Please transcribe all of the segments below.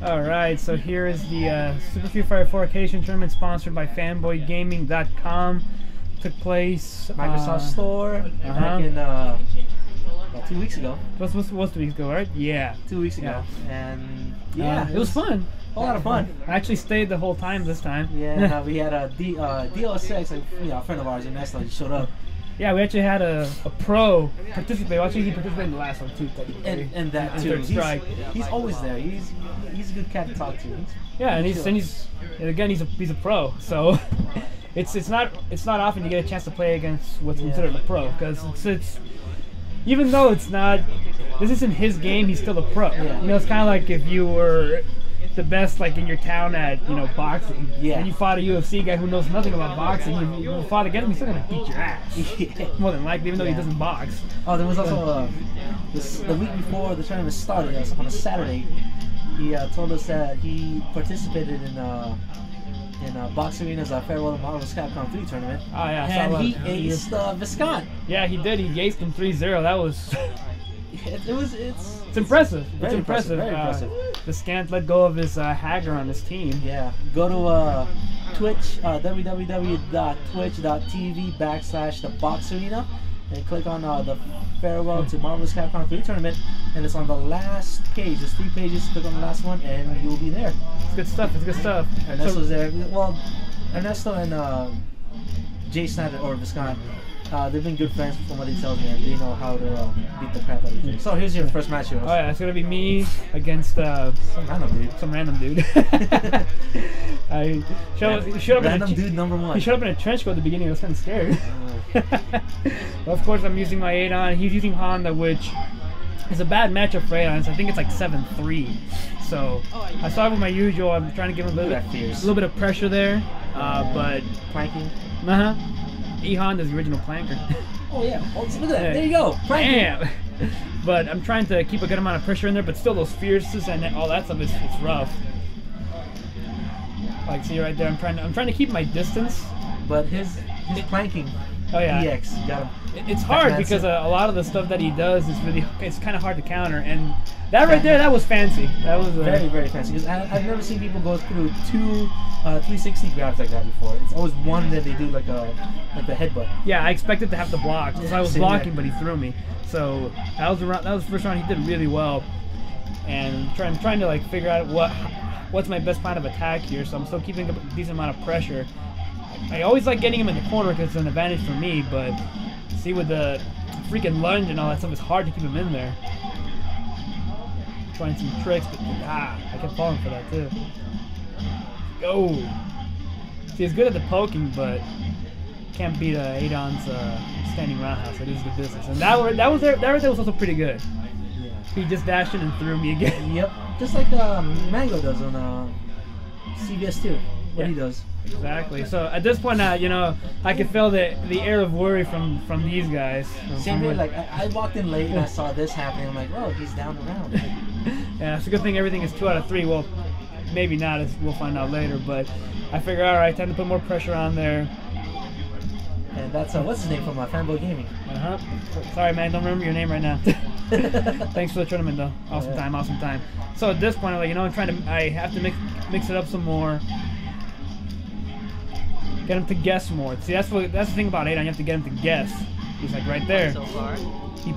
Alright, so here is the Super Street Fighter 4 Occasion Tournament sponsored by FanboyGaming.com. Took place Microsoft Store back in about 2 weeks ago. Was 2 weeks ago, right? Yeah. 2 weeks ago. And yeah, it was fun. A lot of fun. I actually stayed the whole time this time. Yeah, we had a DLSX, a friend of ours, Ernesto, he showed up. Yeah, we actually had a pro participate. Actually, he participated in the last one too, technically. And that too. He's always there. He's a good cat to talk to. And he's a pro. So it's not often you get a chance to play against what's considered a pro, because it's even though this isn't his game, he's still a pro. Yeah. You know, it's kind of like if you were the best like in your town at boxing, and you fought a UFC guy who knows nothing about boxing, you fought against him, he's still gonna beat your ass. More than likely, even though he doesn't box. Oh, there was also the week before the tournament started, on a Saturday, he told us that he participated in Box Arena's Farewell to Marvel's Capcom 3 tournament. Oh yeah, and he aced Viscant. Yeah, he did. He aced him 3-0. That was. It's impressive. Very impressive. Very impressive. Viscant let go of his Hager on his team. Yeah. Go to Twitch, www.twitch.tv/theboxarena, and click on the Farewell to Marvel's Capcom 3 tournament, and it's on the last page. There's 3 pages. Click on the last one, and you'll be there. It's good stuff. It's good stuff. Ernesto's there. Well, Ernesto and Jay Snyder or Viscant. They've been good friends from what he tells me, and they know how to beat the crap out of each other. So here's your first match, Heroes. Oh yeah, it's gonna be me against some random dude. Random dude number 1. He showed up in a trench coat at the beginning. I was kind of scared. Well, of course, I'm using my Adon. He's using Honda, which is a bad matchup for Adon. So I think it's like 7-3. So I started with my usual. I'm trying to give him a little bit of pressure there, but planking. E-Honda is the original planker. Oh yeah, look at that, there you go. Bam! But I'm trying to keep a good amount of pressure in there, but still those fierces and all that stuff, it's rough. Like, see right there, I'm trying to keep my distance. But his planking, EX, got him. It's hard because a lot of the stuff that he does is it's kind of hard to counter, and that right there, that was fancy. That was very, very fancy, because I've never seen people go through 2 360 grabs like that before. It's always one that they do like the headbutt. Yeah, I expected to have to block, because I was blocking, but he threw me. So that was the first round. He did really well, and I'm trying to like figure out what's my best plan of attack here. So I'm still keeping a decent amount of pressure. I always like getting him in the corner because it's an advantage for me, but see, with the freaking lunge and all that stuff, it's hard to keep him in there. Trying some tricks, but I kept falling for that too. Go! See, he's good at the poking, but can't beat Adon's standing roundhouse. It is the business, and that right there was also pretty good. Yeah. He just dashed in and threw me again. Yep, just like Mango does on CVS 2. What he does. Exactly. So at this point, I can feel the air of worry from these guys. Same way, like I walked in late and I saw this happening. I'm like, oh, he's down the round. Yeah, it's a good thing everything is 2 out of 3. Well, maybe not. We'll find out later. But I figure, all right, time to put more pressure on there. And that's what's his name from Fanboy Gaming. Sorry, man, don't remember your name right now. Thanks for the tournament, though. Awesome time. So at this point, I'm like, I have to mix it up some more. Get him to guess more. See, that's the thing about Adon. You have to get him to guess. He's like right there. So far.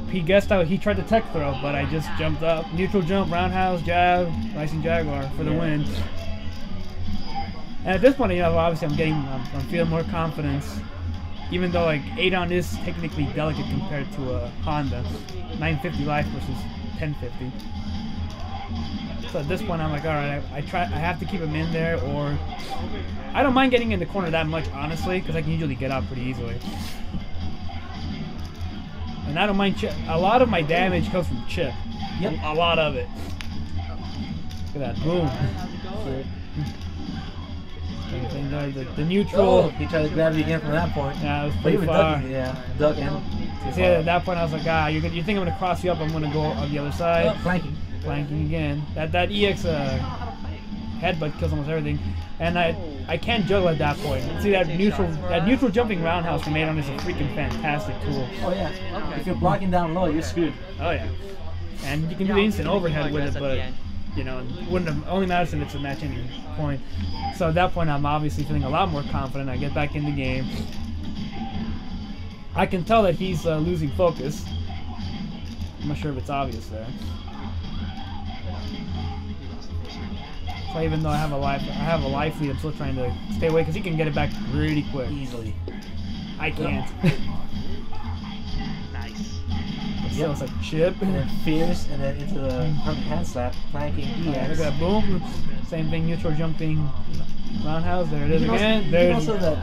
He guessed out. He tried to tech throw, but I just jumped up. Neutral jump, roundhouse, jab, Rising Jaguar for the win. And at this point, obviously I'm feeling more confidence. Even though like Adon is technically delicate compared to a Honda, 950 life versus 1050. So at this point, I'm like, all right, I have to keep him in there, or I don't mind getting in the corner that much, honestly, because I can usually get out pretty easily. And I don't mind chip. A lot of my damage comes from chip. Yep. A lot of it. Look at that. Boom. The neutral. Oh, he tried to grab you again from that point. Yeah, it was pretty far. Duck in. See, at that point, I was like, you think I'm going to cross you up, I'm going to go on the other side. Flanking. Flanking again. That EX headbutt kills almost everything. And I can't juggle at that point. See, that neutral jumping roundhouse from Adon is a freaking fantastic tool. Oh yeah. If you're blocking down low, you're screwed. Oh yeah. And you can do the instant overhead with it, but you know, it wouldn't have only matters if it's a match any point. So at that point, I'm obviously feeling a lot more confident. I get back in the game. I can tell that he's losing focus. I'm not sure if it's obvious there. So even though I have a life lead, I'm still trying to stay away because he can get it back really quick. Easily. I can't. Nice. So it's like chip. And then fierce, and then into the hand slap, planking EX. Look at that, boom. Same thing, neutral jumping roundhouse. There it is again. There's also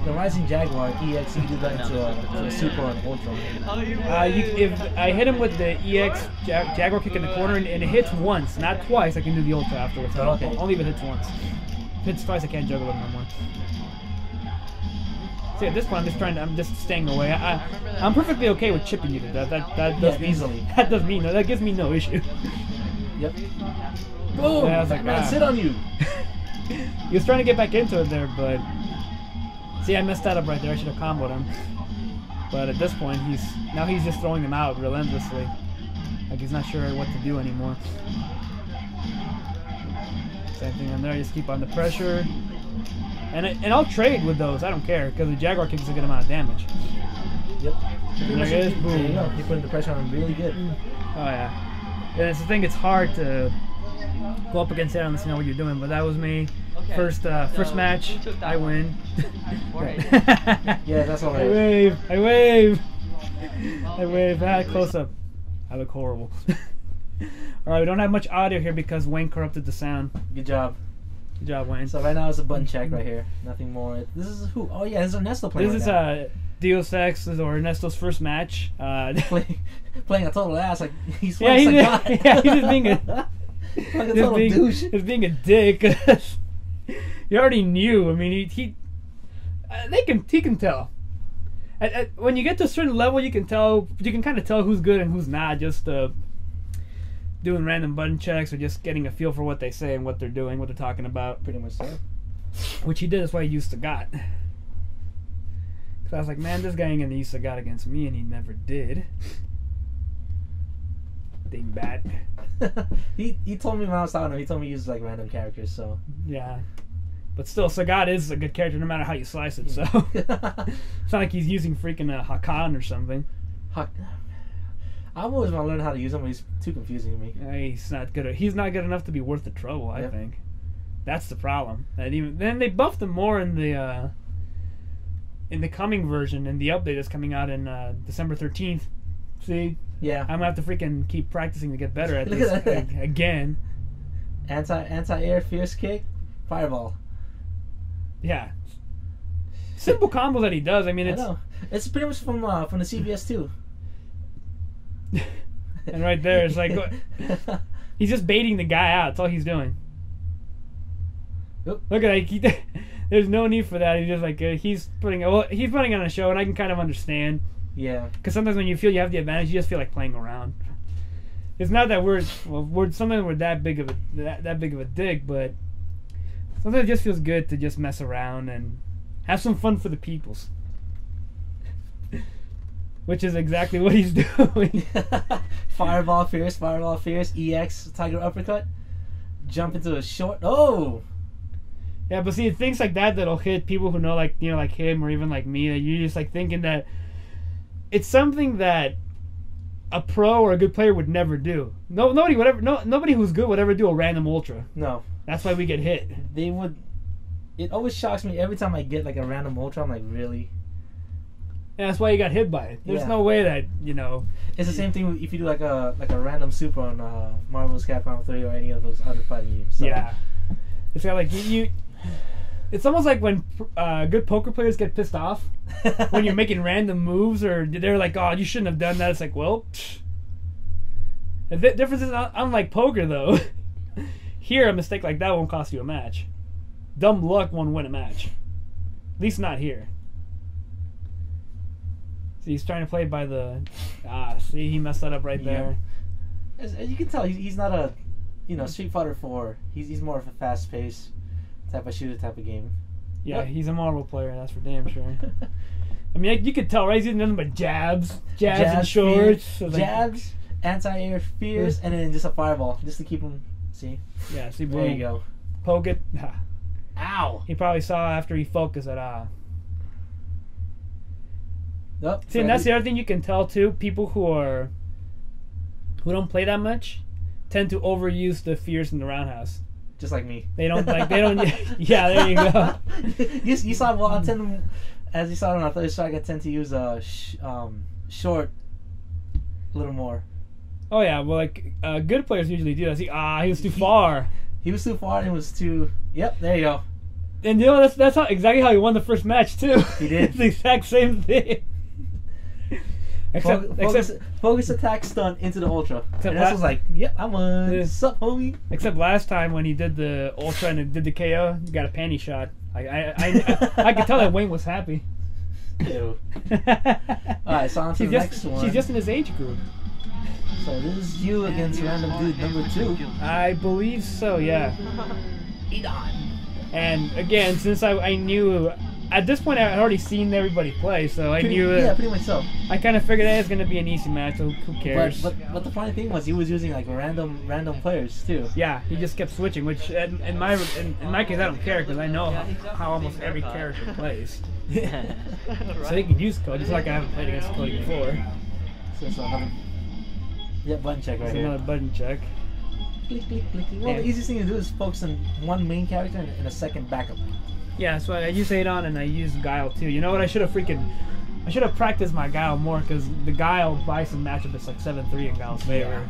the Rising Jaguar EX, you can do that into a super and ultra. if I hit him with the EX Jaguar kick in the corner and it hits once, not twice, I can do the ultra afterwards. Oh, okay. Only if it hits once. If it hits twice, I can't juggle it no more. See, at this point, I'm just staying away. I'm perfectly okay with chipping you to death. That does easily. That does me no. That gives me no issue. Yep. Boom! Yeah, I was like, man, sit on you. He was trying to get back into it there, but see, I messed that up right there. I should have comboed him. But at this point, he's just throwing him out relentlessly. Like he's not sure what to do anymore. Same thing in there. Just keep on the pressure. And I'll trade with those. I don't care because the Jaguar kicks a good amount of damage. Yep. There it is. Boom. There you go. You're putting the pressure on him really good. Oh yeah. And it's the thing. It's hard to go up against it unless you know what you're doing. But that was me. Okay. First match, I win. Yeah, that's all right. I wave. Close up. I look horrible. Alright, we don't have much audio here because Wayne corrupted the sound. Good job. Good job, Wayne. So right now it's a button check right here. Nothing more. This is who? Oh yeah, this is Ernesto playing. This right is Deus Ex or Ernesto's first match. Playing a total ass. Like he's yeah, he's just being a like a total douche. He's being a dick. You already knew. I mean, he can tell. When you get to a certain level, you can tell. You can kind of tell who's good and who's not. Just doing random button checks or just getting a feel for what they say and what they're doing, what they're talking about. Pretty much so. Which he did. That's why he used Sagat. Because I was like, man, this guy ain't gonna use Sagat against me, and he never did. Dingbat. he told me when I was talking to him, he told me he used like random characters, so. Yeah. But still, Sagat is a good character no matter how you slice it, so. It's not like he's using freaking Hakan or something. I've always want to learn how to use him, but he's too confusing to me. He's not good. He's not good enough to be worth the trouble, I think. That's the problem. Then they buffed him more in the coming version, in the update that's coming out in December 13th. See? Yeah. I'm going to have to freaking keep practicing to get better at Look this at that. again. Anti-air, fierce kick, fireball. Yeah. Simple combos that he does. I mean, I know. It's pretty much from the CBS too. And right there, it's like he's just baiting the guy out. That's all he's doing. Oop. Look at that. There's no need for that. He's just like he's putting on a show, and I can kind of understand. Yeah. Because sometimes when you feel you have the advantage, you just feel like playing around. It's not that sometimes we're that big of a dick, but sometimes it just feels good to just mess around and have some fun for the peoples. Which is exactly what he's doing. Fireball fierce, EX, tiger uppercut, jump into a short. Oh. Yeah, but see, things like that'll hit people who know, like like him or even like me. That you're just like thinking that it's something that a pro or a good player would never do. Nobody who's good would ever do a random ultra. No. That's why we get hit. They would. It always shocks me every time I get like a random ultra. I'm like, really? Yeah, that's why you got hit by it. There's no way that It's the same thing if you do like a random super on Marvel's Capcom 3 or any of those other fighting games. So. Yeah, it's got like you. It's almost like when good poker players get pissed off when you're making random moves, or they're like, "Oh, you shouldn't have done that." It's like, well, the difference is, unlike poker though, here a mistake like that won't cost you a match. Dumb luck won't win a match. At least not here. See, he's trying to play by the. See, he messed that up right there. As you can tell, he's not a, Street Fighter 4. He's more of a fast-paced type of shooter type of game. Yeah, he's a Marvel player. That's for damn sure. I mean, you could tell, right? He's using nothing but jabs and shorts. Jabs, anti-air fears, and then just a fireball just to keep him. See? Yeah, see, There you go. Poke it. Ow! He probably saw after he focused that. Oh, See, and that's the other thing you can tell too. People who don't play that much tend to overuse the fears in the roundhouse. Just like me. They don't like. They don't. Yeah, there you go. you saw. Well, I tend, as you saw on our third strike, I tend to use short a little more. Oh yeah, well, like good players usually do that. See, he was too far. He was too far and it was too. Yep, there you go. And you know that's exactly how he won the first match too. He did. It's the exact same thing. Focus attack stun into the ultra. And that was like, yep, I won. Yeah. Sup, homie? Except last time when he did the ultra and did the KO, he got a panty shot. I could tell that Wayne was happy. Ew. Alright, so on to the next one. She's just in his age group. So this is you against random dude number 2. I believe so, yeah. Adon. And again, since I knew, at this point I had already seen everybody play, so I knew it. Yeah, pretty much so. I kind of figured it was going to be an easy match, so who cares? But the funny thing was he was using like random players too. Yeah, he just kept switching, which in my case I don't care because I know how almost every character plays. So he could use Cody, just like I haven't played against Cody before. So another button check right It's here. another button check. Click, click, click. Well, the easiest thing to do is focus on one main character and a second backup. Yeah, so I use Adon and I use Guile too. You know what? I should have practiced my Guile more because the Guile Bison matchup is like 7-3 in Guile's favor.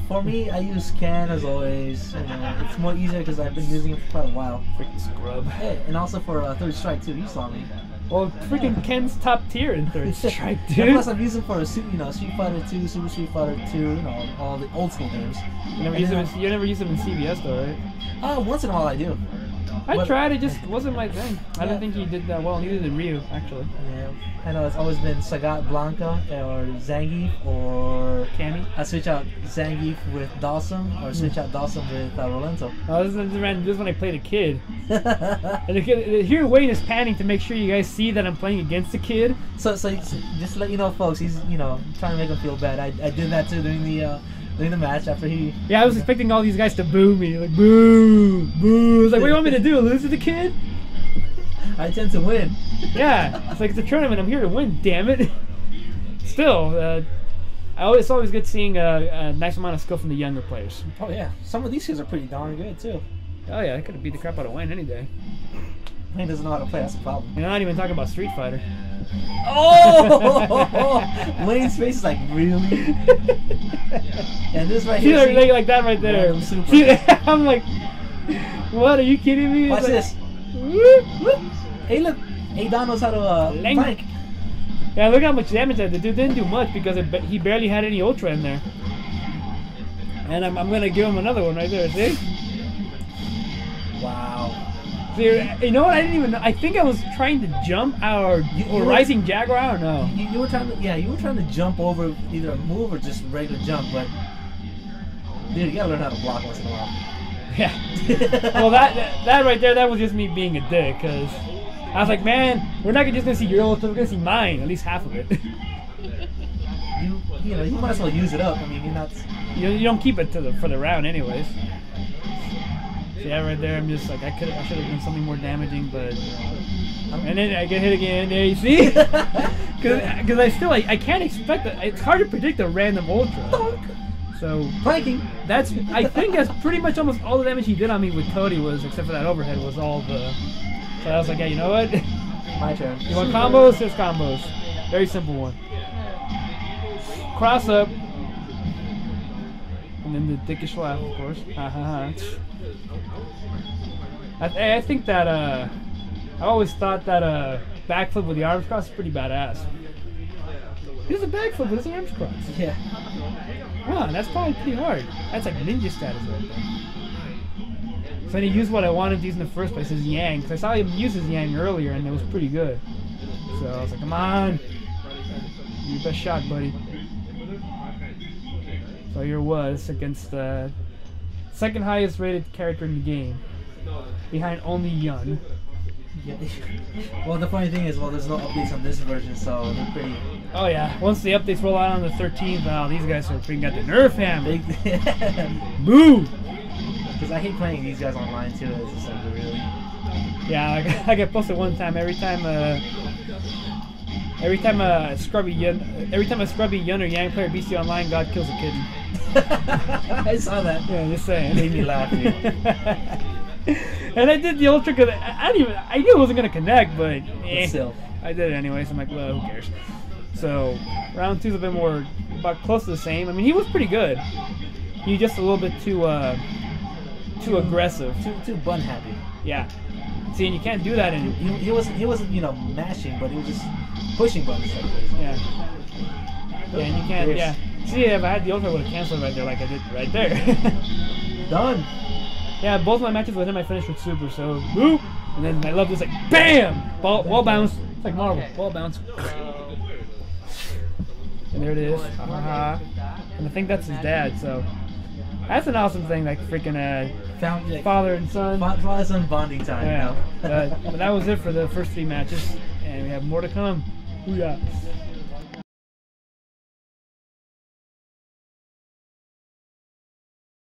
For me, I use Ken as always. It's more easier because I've been using it for quite a while. Freaking scrub. Hey, and also for third strike too. You saw me. Well, freaking Ken's top tier in third strike, And dude. plus, I'm using for Street Fighter 2, Super Street Fighter 2, all the old school games. You never use them in CBS though, right? Once in a while I do. I tried, it just wasn't my thing. I don't think he did that well. Neither did Ryu, actually. Yeah, I know it's always been Sagat Blanca or Zangief or Cammy. I switch out Zangief with Dawson or switch out Dawson with Rolento. Oh, this is when I played a kid. And the kid, here Wayne is panning to make sure you guys see that I'm playing against a kid. So just to let you know, folks, he's trying to make him feel bad. I did that too during the match after he. Yeah, I was expecting all these guys to boo me, like boo, boo. I was like, what do you want me to do? Lose to the kid? I tend to win. Yeah, it's like it's a tournament. I'm here to win. Damn it. Still, it's always good seeing a nice amount of skill from the younger players. Oh yeah, some of these kids are pretty darn good too. Oh yeah, I could have beat the crap out of Wayne any day. Wayne doesn't know how to play. That's the problem. And I'm not even talking about Street Fighter. Oh! Wayne's face is like, really? And this right here. See, like that right there. See, I'm like, what? Are you kidding me? Watch like, this. Hey, look. Adon knows how to flank. Yeah, look how much damage that did. Dude didn't do much because he barely had any Ultra in there. And I'm going to give him another one right there, see? Wow. See, you know what? I didn't even know. I think I was trying to jump our Rising Jaguar, or no? You were trying to jump over either a move or just regular jump, but dude, you gotta learn how to block once in a while. Yeah. Well, that right there, that was just me being a dick, because I was like, man, we're not just gonna see your ultra, we're gonna see mine, at least half of it. You might as well use it up. I mean, you're not. You don't keep it for the round, anyways. So yeah, right there, I'm just like, I should have done something more damaging, but. And then I get hit again. There, you see? Because I can't expect that. It's hard to predict a random ultra. So flanking. I think that's pretty much almost all the damage he did on me with Cody was, except for that overhead, was all the. So I was like, yeah, you know what? My turn. You want combos? There's combos. Very simple one. Cross up. And then the dickish laugh, of course. I think that I always thought that backflip with the arms cross is pretty badass. He does a backflip with his arms cross. Yeah. Wow, that's probably pretty hard. That's like ninja status right there. So I used what I wanted to use in the first place, his Yang, because I saw him use his Yang earlier and it was pretty good. So I was like, come on. Your best shot, buddy. So here was against the second highest rated character in the game, behind only Yun. Yeah. Well, the funny thing is, there's no updates on this version, so they're pretty. Oh yeah, once the updates roll out on the 13th, oh, these guys are freaking got the nerf hammer. Boo! Because I hate playing these guys online too. It's just like really. Yeah, I get posted one time every time a scrubby Yun or Yang player beats you online, God kills a kid. I saw that. Yeah, just saying. It made me laugh, dude. And I did the old trick of I knew it wasn't gonna connect, but still. I did it anyways. I'm like, well, who cares? So round 2's a bit more, about close to the same. I mean, he was pretty good. He just a little bit too aggressive. Too bun happy. Yeah. See, and you can't do that in. He wasn't mashing, but he was just pushing buttons like crazy. Yeah. Yeah, and you can't. Yeah. See, if I had the ultra, I would have canceled right there, like I did right there. Done. Yeah, both my matches with him, I finished with super. So boop, and then I love this like bam, wall bounce. It's like Marvel, wall bounce. And there it is. And I think that's his dad. So that's an awesome thing, like freaking father and son. Father son bonding time. Yeah. But that was it for the first 3 matches, and we have more to come. Booyah.